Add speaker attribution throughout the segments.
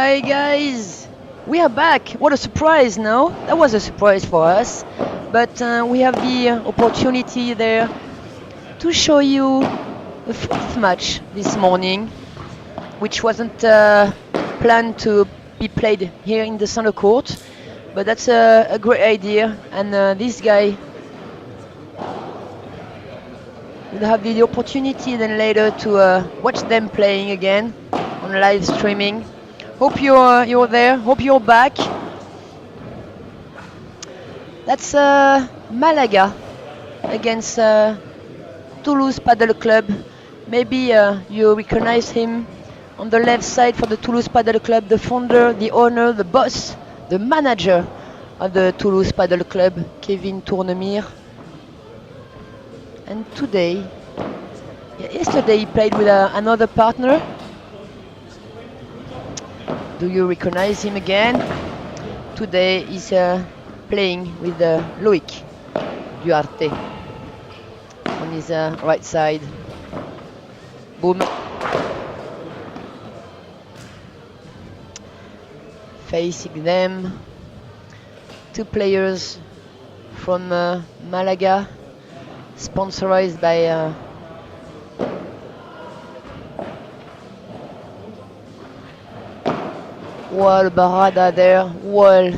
Speaker 1: Hi guys, we are back. What a surprise, no? That was a surprise for us. But we have the opportunity there to show you the fourth match this morning, which wasn't planned to be played here in the center court. But that's a great idea, and this guy will have the opportunity then later to watch them playing again on live streaming. Hope you're there. Hope you're back. That's Malaga against Toulouse Paddle Club. Maybe you recognize him on the left side for the Toulouse Paddle Club, the founder, the owner, the boss, the manager of the Toulouse Paddle Club, Kevin Tournemire. And today, yesterday he played with another partner. Do you recognize him again? Today he's playing with Loic Duarte on his right side. Boom. Facing them, two players from Malaga, sponsored by Wall Barada there. Wall,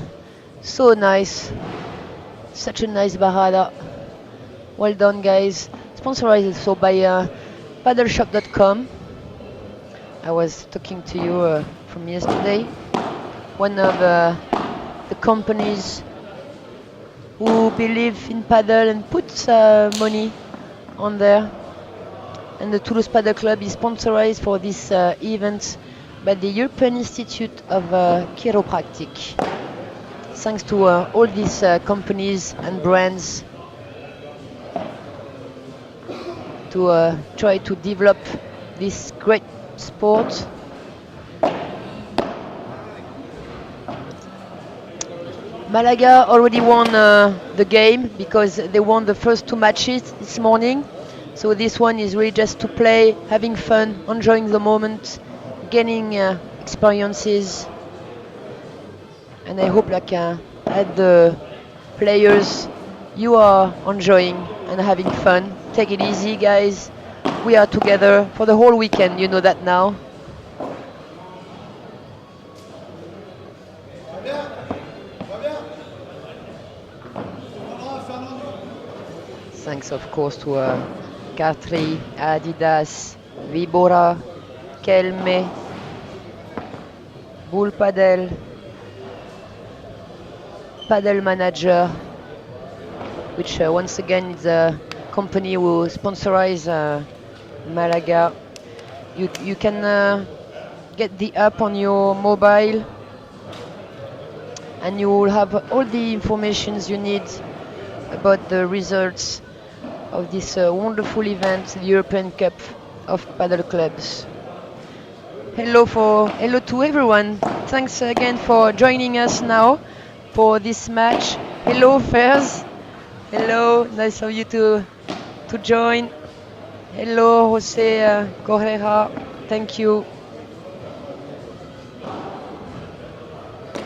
Speaker 1: so nice. Such a nice Barada. Well done, guys. Sponsored also by paddleshop.com. I was talking to you from yesterday. One of the companies who believe in paddle and puts money on there. And the Toulouse Paddle Club is sponsored for this event by the European Institute of Chiropractic. Thanks to all these companies and brands to try to develop this great sport. Malaga already won the game because they won the first two matches this morning. So this one is really just to play, having fun, enjoying the moment, gaining experiences. And I hope like at the players you are enjoying and having fun. Take it easy, guys. We are together for the whole weekend, you know that now. Thanks, of course, to Cartry, Adidas, Vibora, Kelme, Bull Paddle, Paddle Manager, which once again is a company who sponsors Malaga. You can get the app on your mobile, and you will have all the informations you need about the results of this wonderful event, the European Cup of Paddle Clubs. Hello to everyone. Thanks again for joining us now for this match. Hello, Fairs. Hello, nice of you to join. Hello, Jose Correa. Thank you.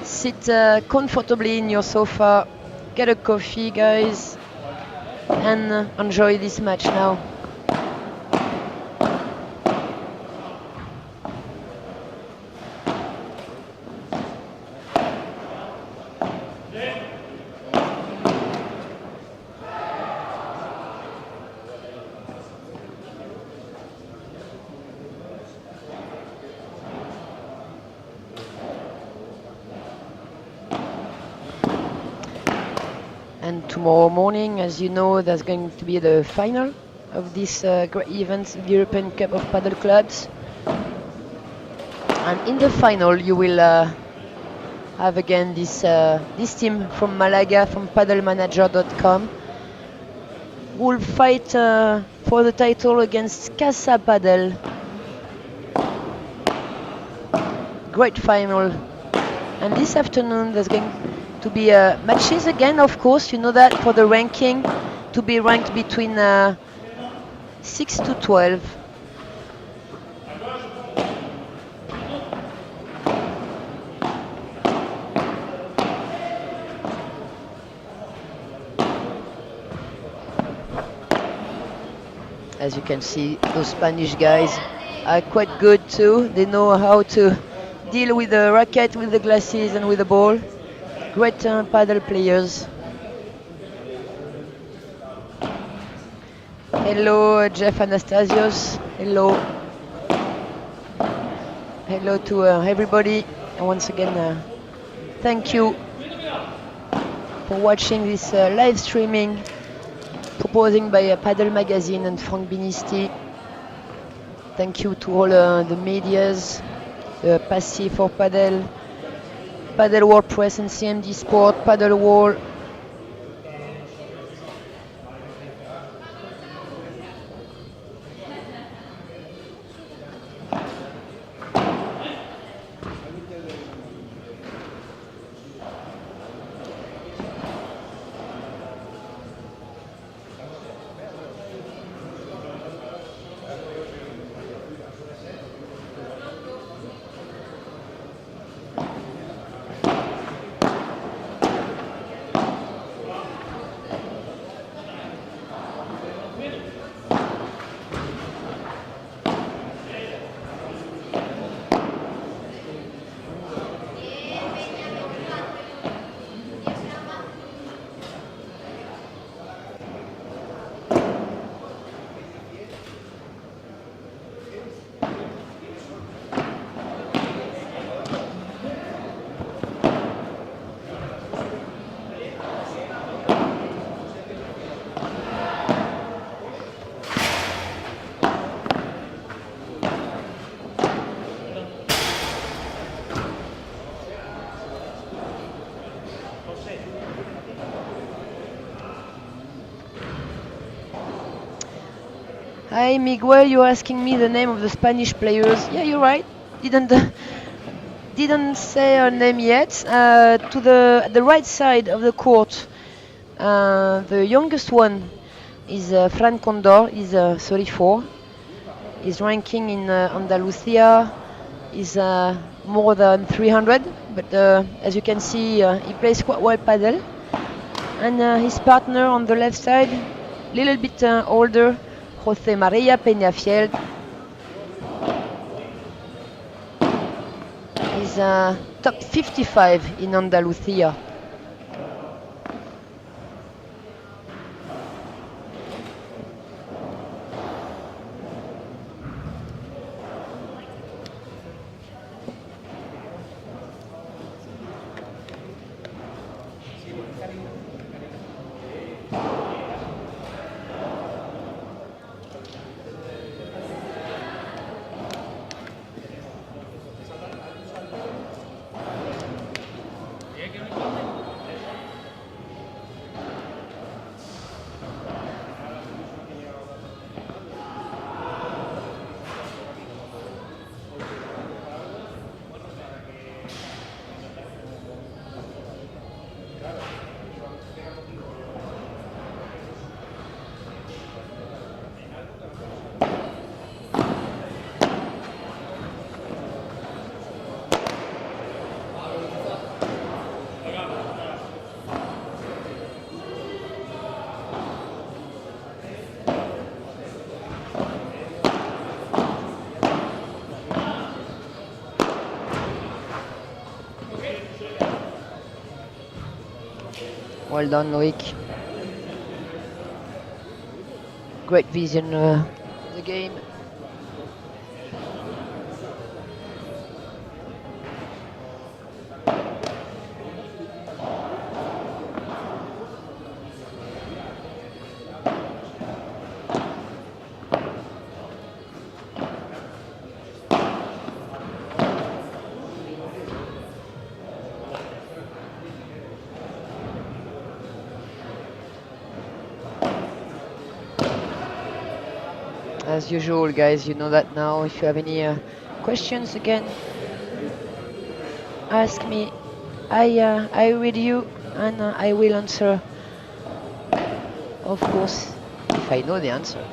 Speaker 1: Sit comfortably in your sofa. Get a coffee, guys, and enjoy this match now. And tomorrow morning, as you know, there's going to be the final of this great event, the European Cup of Paddle Clubs. And in the final, you will have again this team from Malaga, from paddlemanager.com, who will fight for the title against Casa Paddle. Great final. And this afternoon, there's going to be matches again, of course, you know that, for the ranking, to be ranked between 6 to 12. As you can see, those Spanish guys are quite good too. They know how to deal with the racket, with the glasses, and with the ball. Great paddle players. Hello, Jeff Anastasios. Hello. Hello to everybody. And once again, thank you for watching this live streaming proposing by Paddle Magazine and Frank Binisti. Thank you to all the medias, Passy for Paddle, Paddle World Press and CMD Sport, Paddle Wall. Hi Miguel, you're asking me the name of the Spanish players. Yeah, you're right. Didn't say her name yet. To the right side of the court, the youngest one is Fran Condor. He's 34. His ranking in Andalusia is more than 300. But as you can see, he plays quite well paddle. And his partner on the left side, little bit older, Jose Maria Peñafiel. He's top 55 in Andalusia. Well done, Loic. Great vision of the game. As usual, guys, you know that now. If you have any questions, again, ask me. I read you and I will answer, of course, if I know the answer.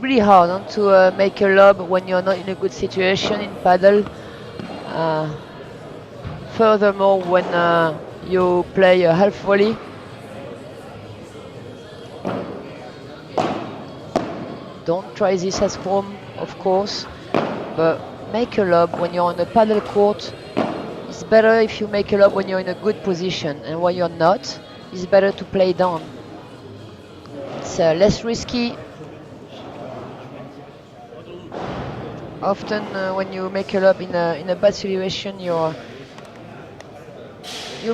Speaker 1: really hard to make a lob when you're not in a good situation in paddle. Uh, Furthermore, when you play a half volley, don't try this at home, of course, but make a lob when you're on a paddle court. It's better if you make a lob when you're in a good position, and when you're not, it's better to play down. It's less risky. Often, when you make a lob in a bad situation, you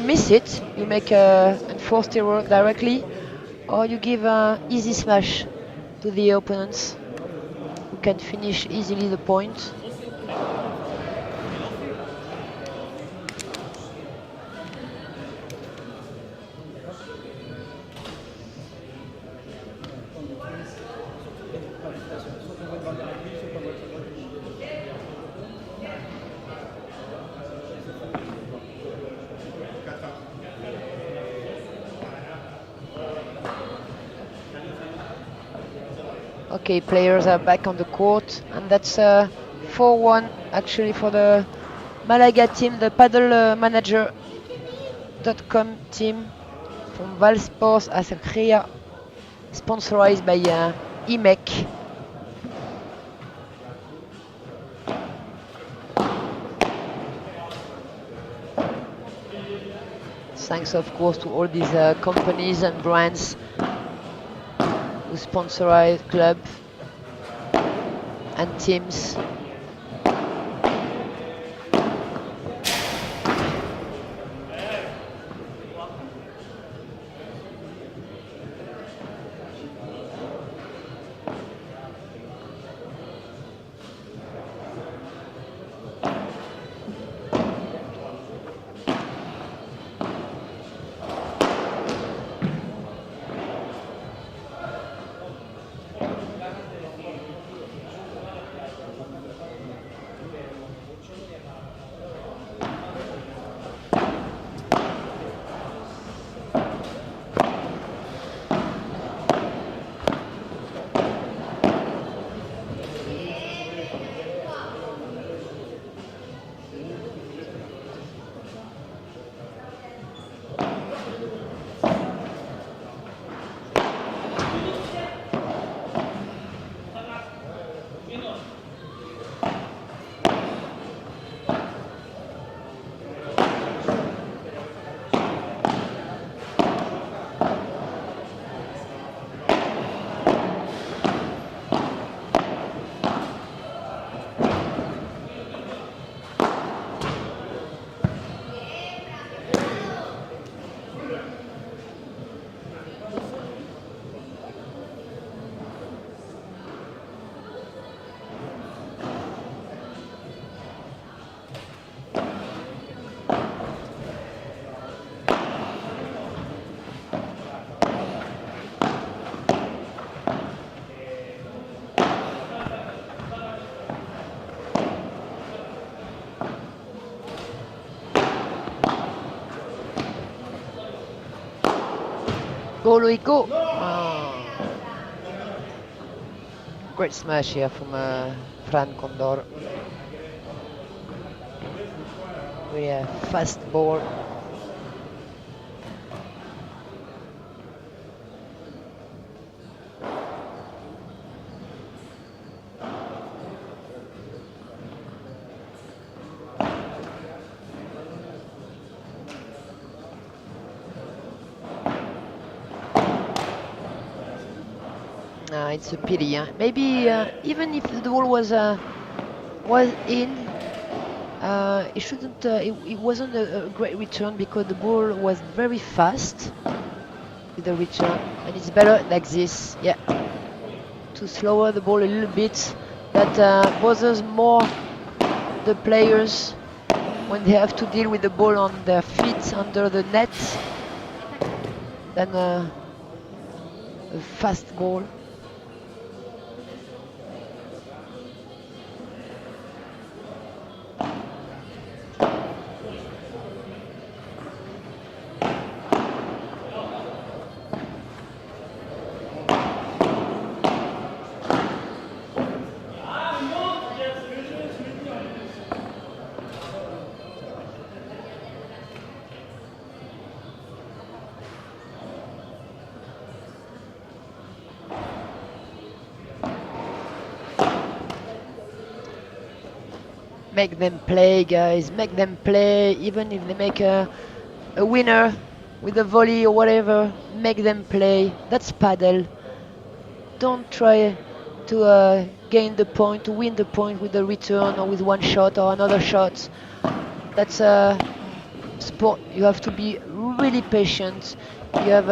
Speaker 1: miss it. You make a enforced error directly, or you give an easy smash to the opponents who can finish easily the point. Okay, players are back on the court, and that's 4-1 actually for the Malaga team, the paddle manager.com team from Valsports Acercrea, sponsorized by IMEC. Thanks, of course, to all these companies and brands who sponsorize club and teams. Go, Louis, go! Oh. Great smash here from Fran Condor. Really a fast ball. It's a pity. Maybe even if the ball was in, it shouldn't. It wasn't a great return because the ball was very fast with the return, and it's better like this. Yeah, to slower the ball a little bit. That bothers more the players when they have to deal with the ball on their feet under the net than a fast ball. Make them play, guys. Make them play. Even if they make a winner with a volley or whatever, make them play. That's paddle. Don't try to gain the point, to win the point with a return or with one shot or another shot. That's a sport. You have to be really patient. You have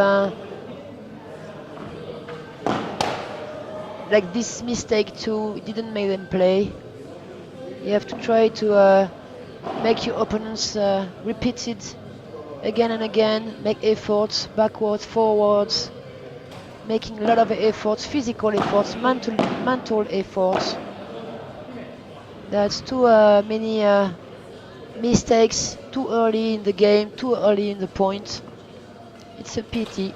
Speaker 1: like this mistake too. It didn't make them play. You have to try to make your opponents repeat it again and again. Make efforts backwards, forwards. Making a lot of efforts, physical efforts, mental efforts. That's too many mistakes too early in the game, too early in the point. It's a pity.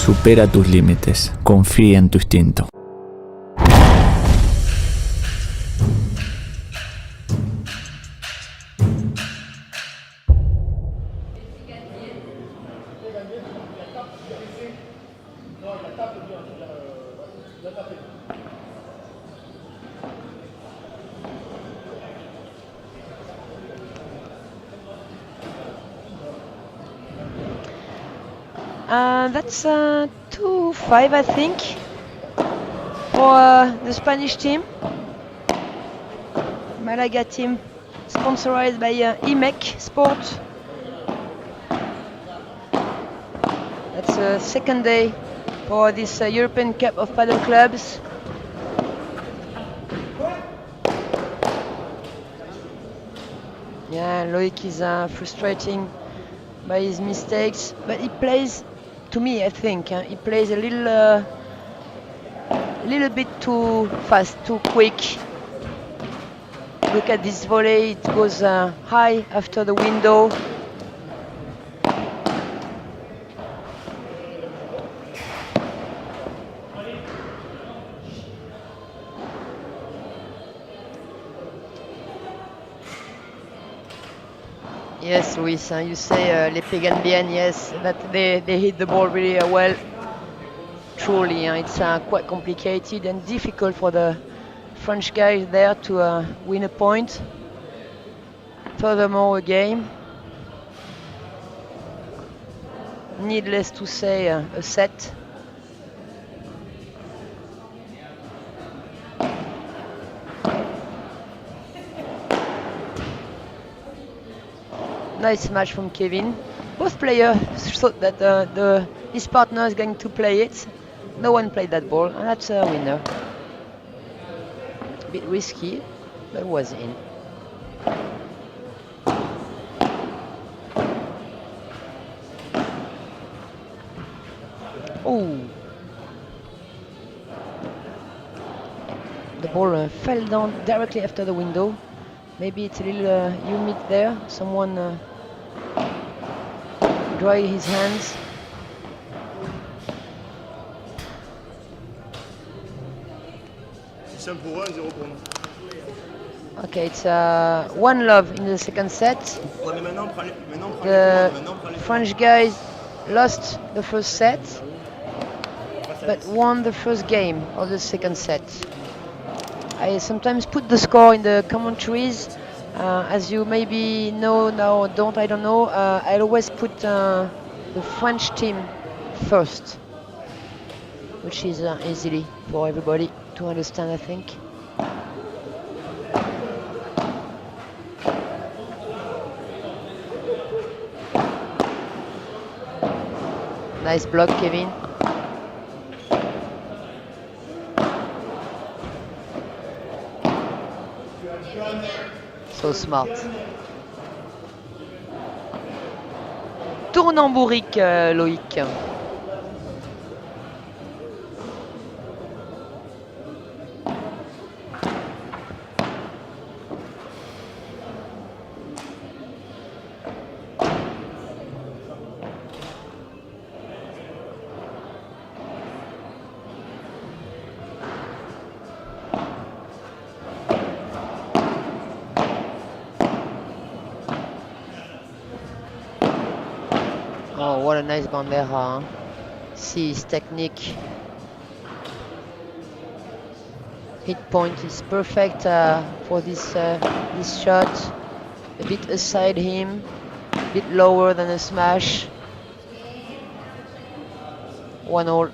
Speaker 2: Supera tus límites. Confía en tu instinto.
Speaker 1: That's 2-5, I think, for the Spanish team. Malaga team, sponsored by IMEC Sport. That's the second day for this European Cup of Paddle Clubs. Yeah, Loic is frustrating by his mistakes, but he plays, to me, I think, he plays a little bit too fast, too quick. Look at this volley, it goes high after the window. Yes, Luis, you say les pegan bien, yes, that they hit the ball really well. Truly, it's quite complicated and difficult for the French guys there to win a point. Furthermore, a game. Needless to say, a set. Nice match from Kevin. Both players thought that his partner is going to play it. No one played that ball, and that's a winner. A bit risky, but was in. Oh! The ball fell down directly after the window. Maybe it's a little humid there. Someone dry his hands. Okay, it's 1-love in the second set. The French guys lost the first set, but won the first game of the second set. I sometimes put the score in the commentaries. As you maybe know now or don't, I don't know. I always put the French team first, which is easily for everybody to understand, I think. Nice block, Kevin. So smart. Tourne en bourrique, Loïc. Oh, what a nice bandera. Huh? See his technique. Hit point is perfect for this shot. A bit aside him, a bit lower than a smash. 1-all.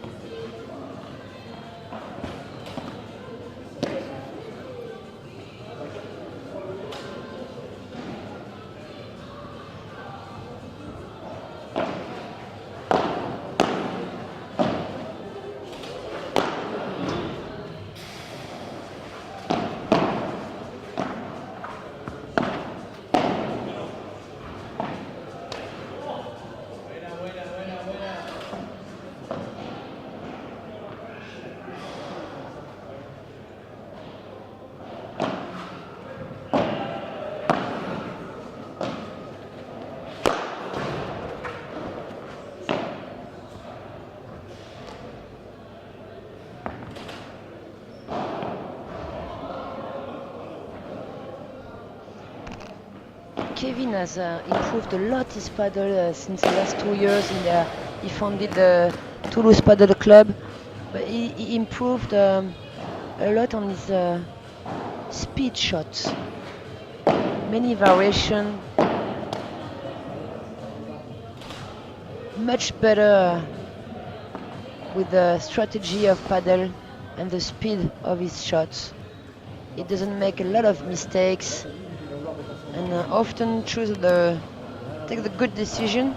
Speaker 1: Kevin has improved a lot his paddle since the last 2 years. He founded the Toulouse Paddle Club, but he improved a lot on his speed shots. Many variation, much better with the strategy of paddle and the speed of his shots. He doesn't make a lot of mistakes and often take the good decision.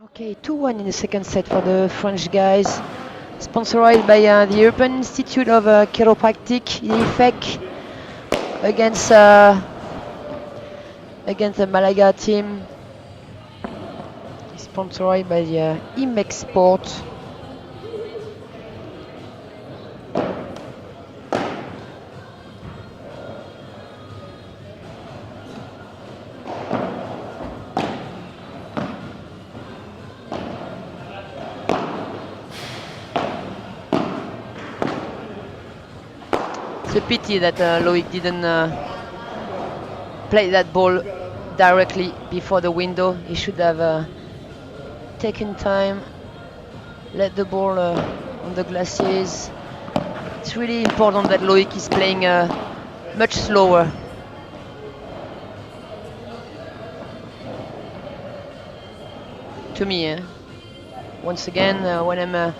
Speaker 1: Okay, 2-1 in the second set for the French guys. Sponsored by the European Institute of Chiropractic, IFEC, against the Malaga team. Sponsored by the IMEX Sport. It's a pity that Loic didn't play that ball directly before the window. He should have taken time, let the ball on the glacis. It's really important that Loic is playing much slower. To me, once again, when I'm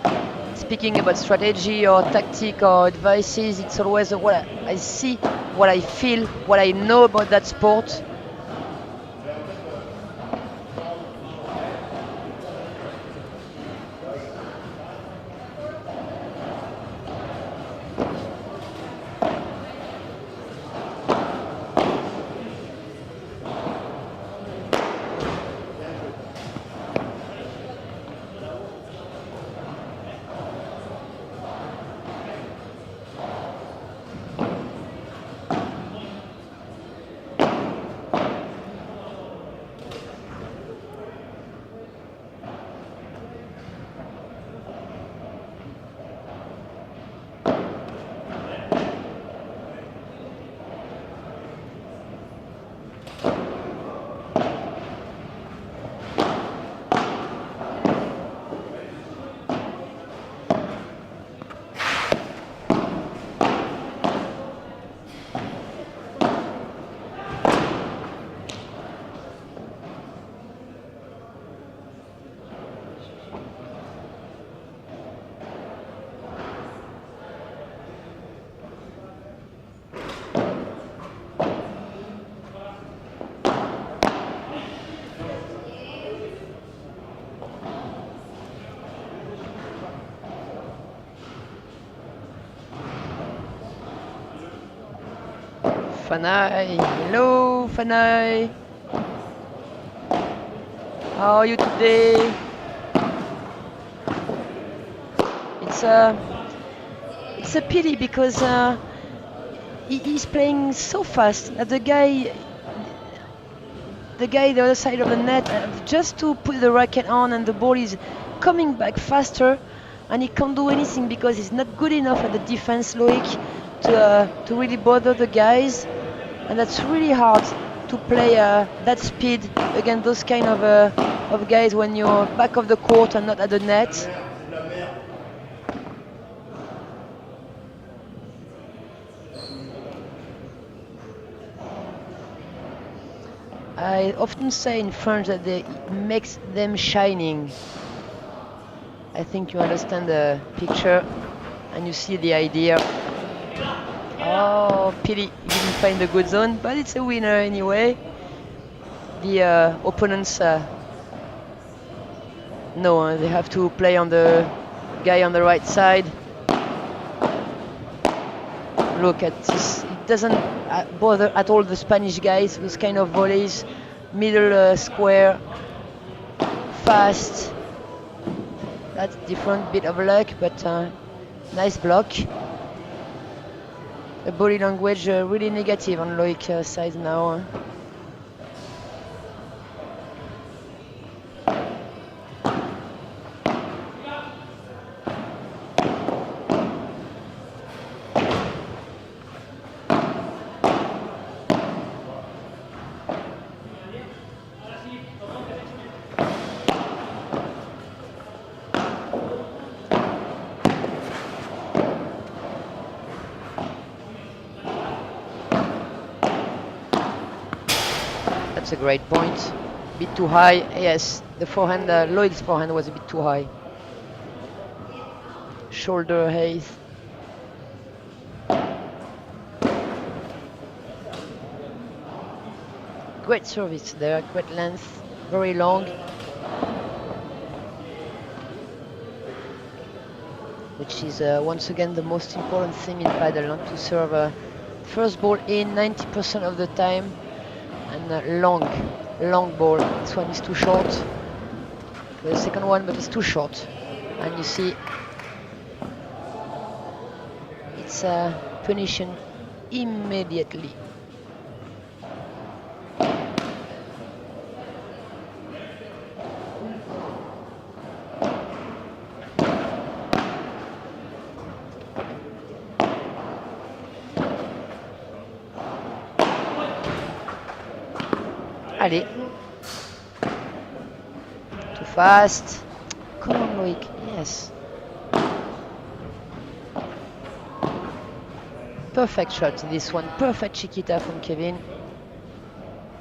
Speaker 1: speaking about strategy or tactic or advices, it's always what I see, what I feel, what I know about that sport. Fanai. Hello, Fanai. How are you today? It's a pity because he's playing so fast that the guy the other side of the net just to put the racket on, and the ball is coming back faster, and he can't do anything because he's not good enough at the defense, Loic, to really bother the guys, and that's really hard to play that speed against those kind of guys when you're back of the court and not at the net. I often say in French that it makes them shining. I think you understand the picture and you see the idea. Oh, pity you didn't find the good zone, but it's a winner anyway. The opponents know they have to play on the guy on the right side. Look at this, it doesn't bother at all the Spanish guys, those kind of volleys, middle square, fast. That's different, bit of luck, but nice block. The body language really negative on Loic's side now. That's a great point. Bit too high. Yes, the forehand, Lloyd's forehand was a bit too high. Shoulder height. Great service there, great length, very long. Which is once again the most important thing in paddle, to serve first ball in 90% of the time, and long ball. This one is too short. The second one, but it's too short. And you see, it's punishing immediately. Allez. Too fast. Come on, Loic. Yes. Perfect shot, this one. Perfect Chiquita from Kevin.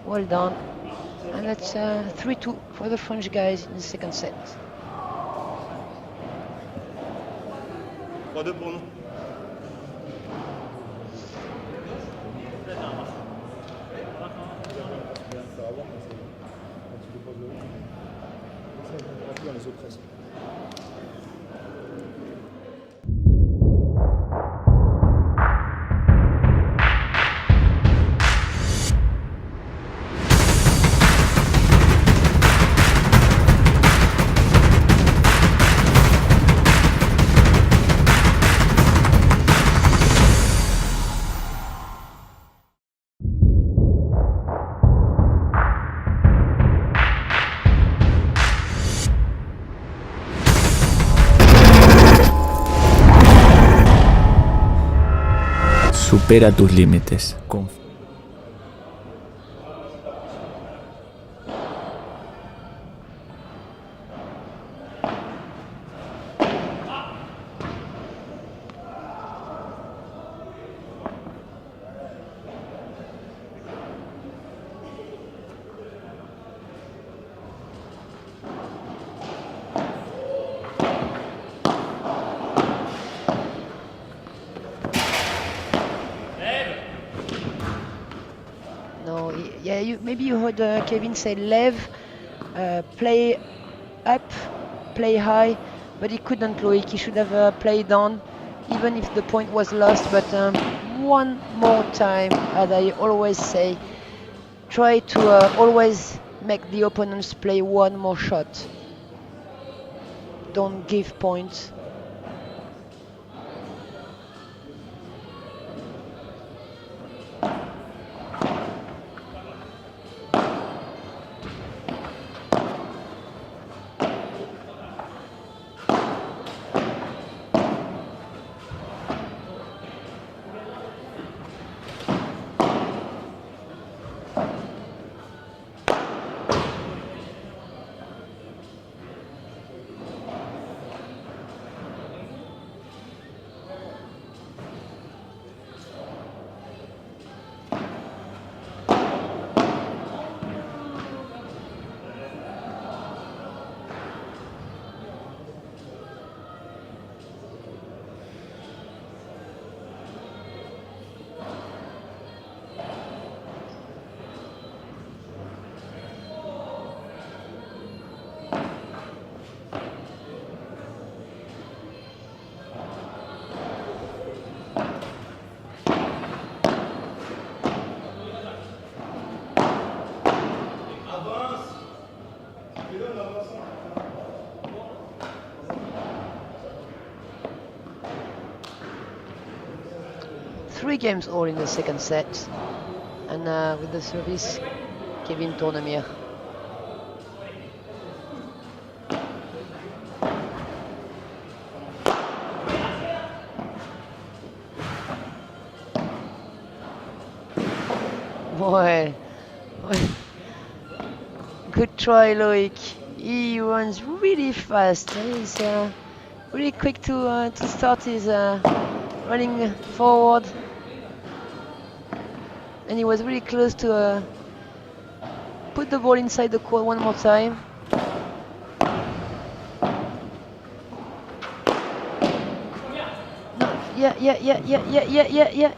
Speaker 1: Well done. And that's 3-2 for the French guys in the second set.
Speaker 3: 3-2 pour nous.
Speaker 2: Supera tus límites.
Speaker 1: No, maybe you heard Kevin say Lev, play up, play high, but he couldn't, Loic. He should have played down, even if the point was lost, but one more time, as I always say, try to always make the opponents play one more shot. Don't give points. Three games all in the second set, and with the service, Kevin Tournemire. Well, good try, Loic. He runs really fast. He's really quick to start his running forward, and he was really close to put the ball inside the court one more time. No, yeah.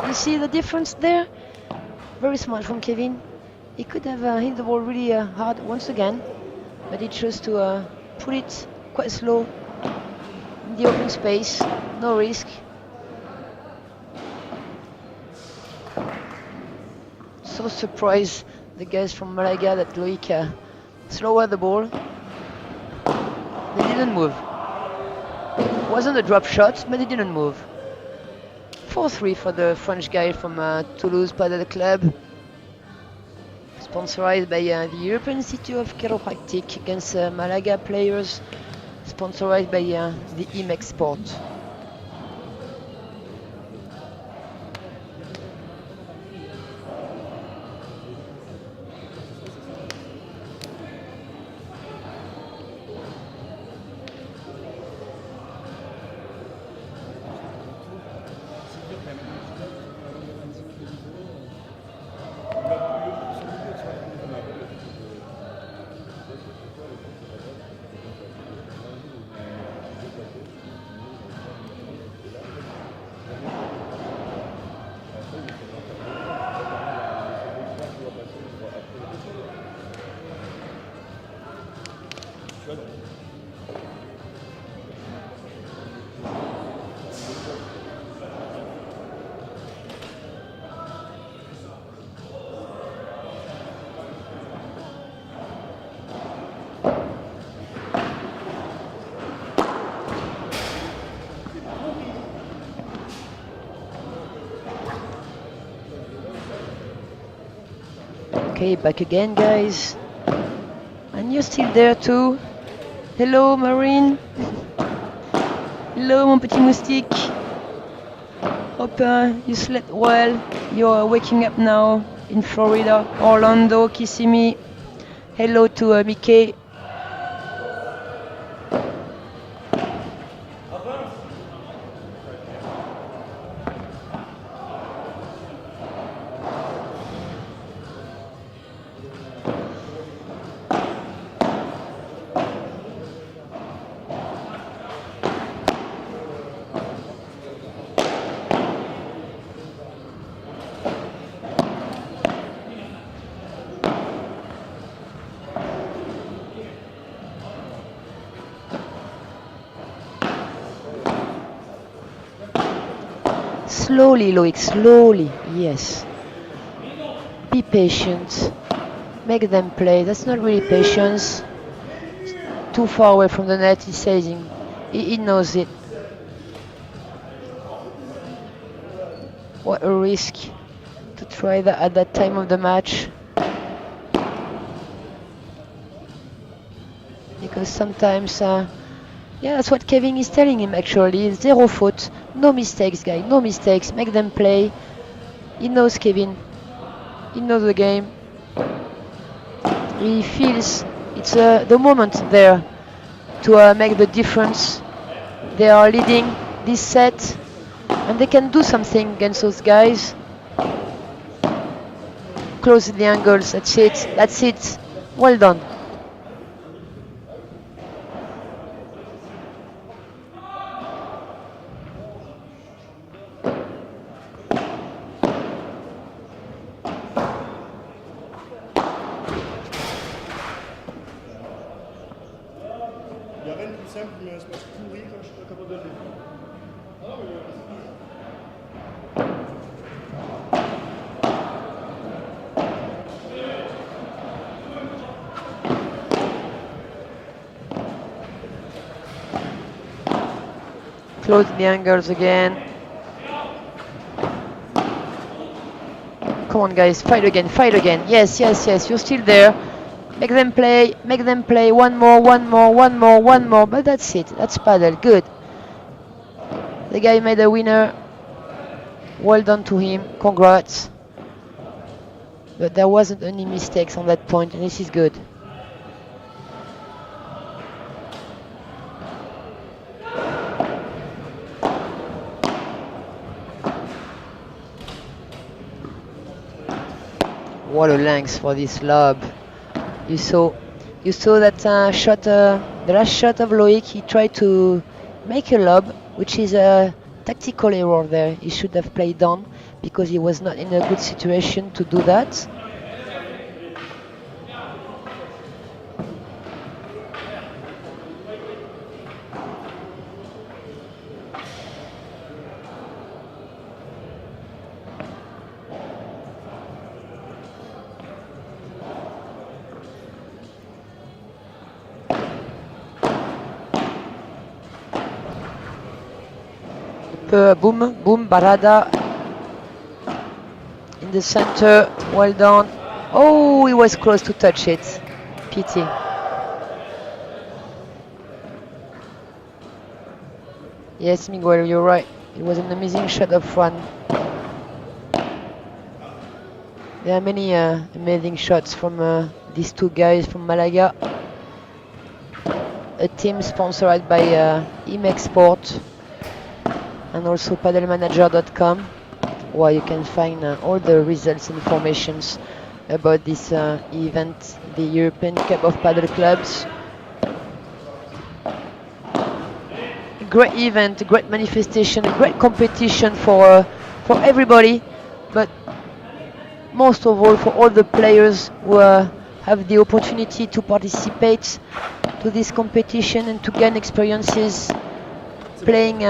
Speaker 1: You see the difference there? Very smart from Kevin. He could have hit the ball really hard once again, but he chose to put it quite slow in the open space, no risk. So surprised the guys from Malaga that Loic slower the ball. They didn't move. It wasn't a drop shot, but they didn't move. 4-3 for the French guy from Toulouse Padel Club. Sponsored by the European Institute of Chiropractic against Malaga players. Sponsored by the IMEX Sport. Okay, back again, guys. And you're still there too. Hello, Marine. Hello, mon petit moustique. Hope you slept well. You're waking up now in Florida, Orlando, Kissimmee. Hello to Mickey. Slowly, Loic, slowly. Yes. Be patient. Make them play. That's not really patience. Too far away from the net, he's saying. He knows it. What a risk to try that at that time of the match. Because sometimes, yeah, that's what Kevin is telling him actually. 0 faute, no mistakes, guy, no mistakes. Make them play. He knows Kevin. He knows the game. He feels it's the moment there to make the difference. They are leading this set, and they can do something against those guys. Close the angles. That's it. That's it. Well done. Close the angles again. Come on, guys, fight again, fight again. Yes, yes, yes, you're still there. Make them play, make them play. One more, one more, one more, one more. But that's it, that's paddle, good. The guy made a winner. Well done to him, congrats. But there wasn't any mistakes on that point, and this is good. What a length for this lob. You saw that shot, the last shot of Loic. He tried to make a lob, which is a tactical error there. He should have played on because he was not in a good situation to do that. Boom, boom, Barada in the center, well done. Oh, he was close to touch it, pity. Yes, Miguel, you're right. It was an amazing shot up front. There are many amazing shots from these two guys from Malaga. A team sponsored by Imex Sport and also paddlemanager.com, where you can find all the results and informations about this event, the European Cup of Paddle Clubs. A great event, a great manifestation, a great competition for everybody, but most of all for all the players who have the opportunity to participate to this competition and to gain experiences playing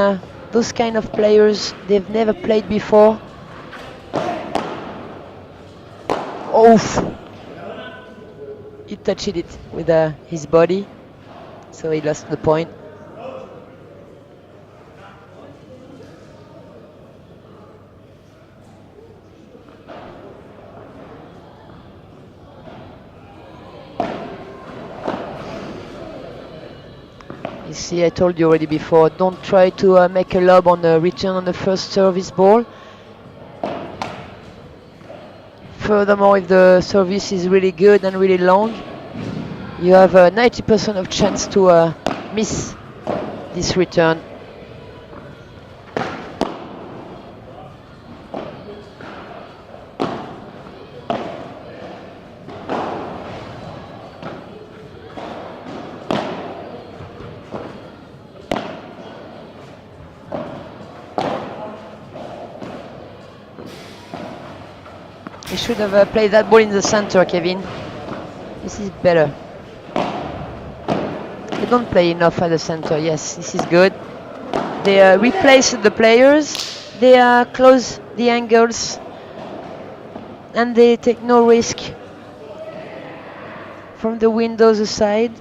Speaker 1: those kind of players they've never played before. Oh, he touched it with his body, so he lost the point. You see, I told you already before, don't try to make a lob on a return on the first service ball. Furthermore, if the service is really good and really long, you have a 90% of chance to miss this return. You should have played that ball in the center, Kevin. This is better. They don't play enough at the center. Yes, this is good. They replaced the players. They close the angles and they take no risk from the windows side.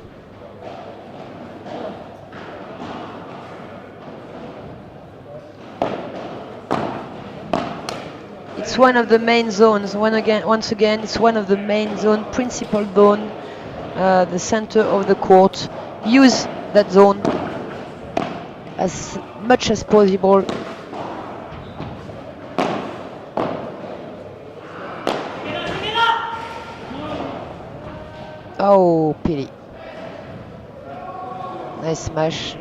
Speaker 1: It's one of the main zones. Once again, it's one of the main zone, principal zone, the center of the court. Use that zone as much as possible. Oh, pity. Nice smash.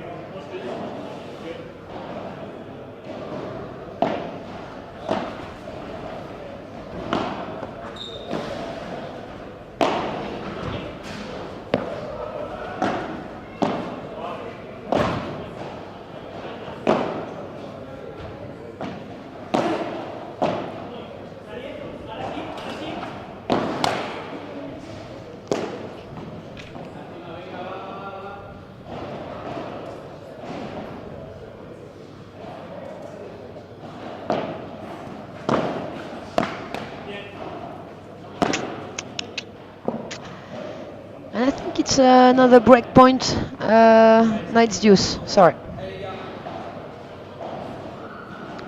Speaker 1: And I think it's another break point. Knight's deuce, sorry.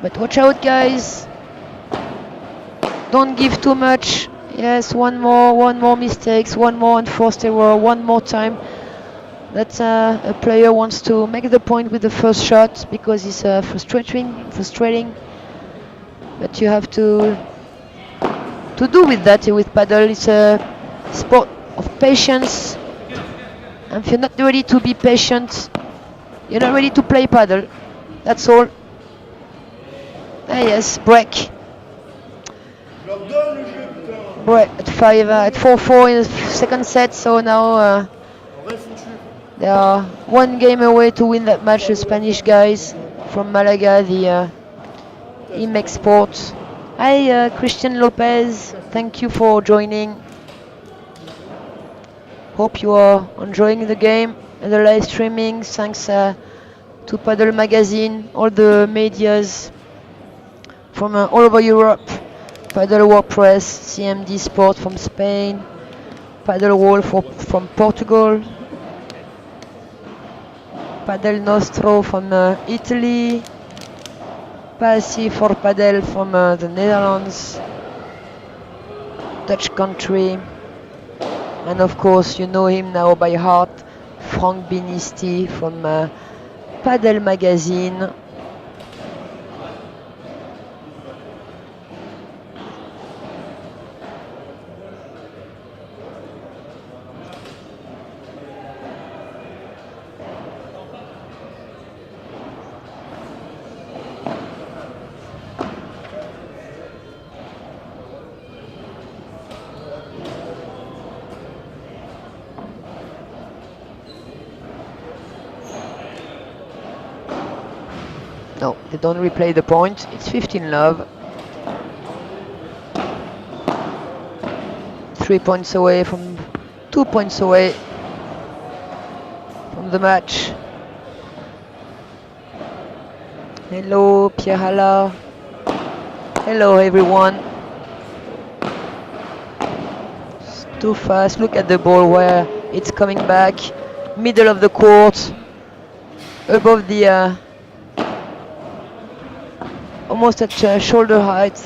Speaker 1: But watch out, guys. Don't give too much. Yes, one more mistakes, one more unforced error, one more time that a player wants to make the point with the first shot because it's frustrating. But you have to do with that with paddle. It's a sport of patience. And if you're not ready to be patient, you're not ready to play paddle. That's all. Ah, yes, break. Break at 4-4 in the second set. So now they are one game away to win that match. The Spanish guys from Malaga, the IMEX Sports. Hi, Christian Lopez. Thank you for joining. Hope you are enjoying the game and the live streaming. Thanks to Paddle Magazine, all the medias from all over Europe. Paddle WordPress, CMD Sport from Spain, Paddle Wall from Portugal, Paddle Nostro from Italy, Passi for Paddle from the Netherlands, Dutch country, and of course you know him now by heart, Frank Binisti from Paddle Magazine. No, they don't replay the point. It's 15 love. 3 points away from 2 points away from the match. Hello, Pierre Halla. Hello, everyone. It's too fast. Look at the ball where it's coming back. Middle of the court. Above the almost at shoulder height.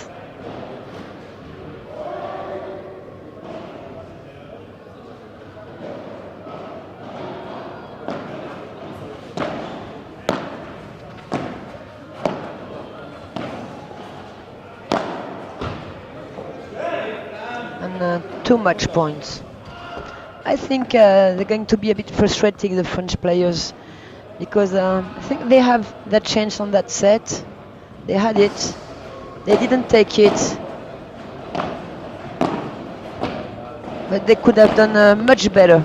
Speaker 1: And too much points. I think they're going to be a bit frustrating, the French players, because I think they have that chance on that set. They had it. They didn't take it. But they could have done much better.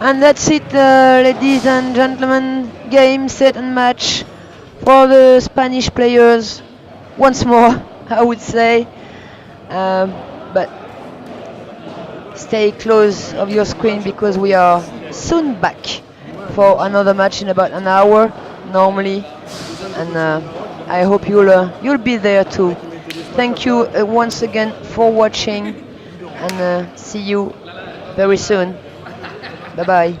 Speaker 1: And that's it, ladies and gentlemen. Game, set, and match for the Spanish players. Once more, I would say. But stay close of your screen because we are soon back for another match in about an hour normally, and I hope you'll be there too. Thank you once again for watching, and see you very soon. Bye bye.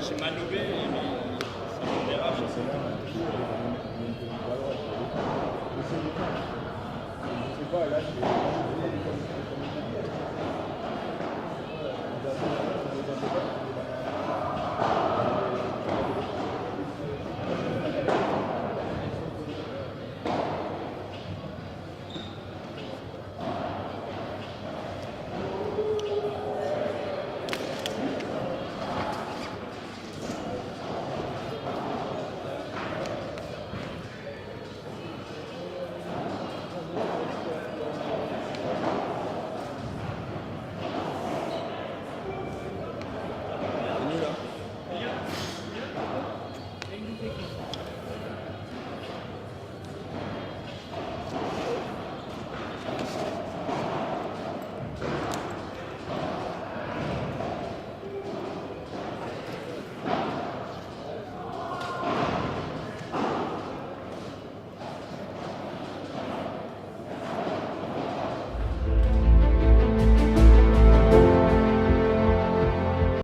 Speaker 3: J'ai mal levé, mais ça me dérange. Je sais pas, là,